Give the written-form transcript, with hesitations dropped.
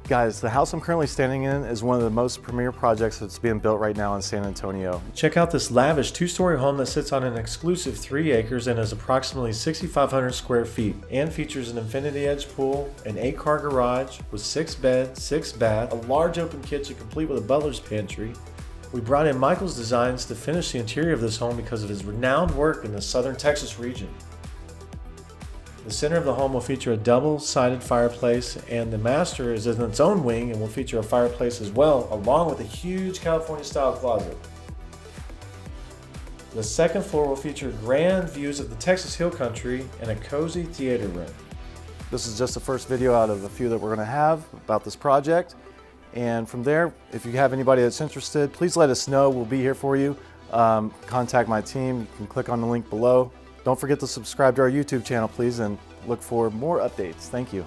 Guys, the house I'm currently standing in is one of the most premier projects that's being built right now in San Antonio. Check out this lavish two-story home that sits on an exclusive 3 acres and is approximately 6,500 square feet and features an infinity edge pool, an 8-car garage with 6 beds, 6 baths, a large open kitchen complete with a butler's pantry. We brought in Michael's Designs to finish the interior of this home because of his renowned work in the southern Texas region. The center of the home will feature a double-sided fireplace, and the master is in its own wing and will feature a fireplace as well, along with a huge California-style closet. The second floor will feature grand views of the Helotes Hill Country and a cozy theater room. This is just the first video out of a few that we're going to have about this project. And from there, if you have anybody that's interested, please let us know. We'll be here for you. Contact my team. You can click on the link below. Don't forget to subscribe to our YouTube channel, please, and look for more updates. Thank you.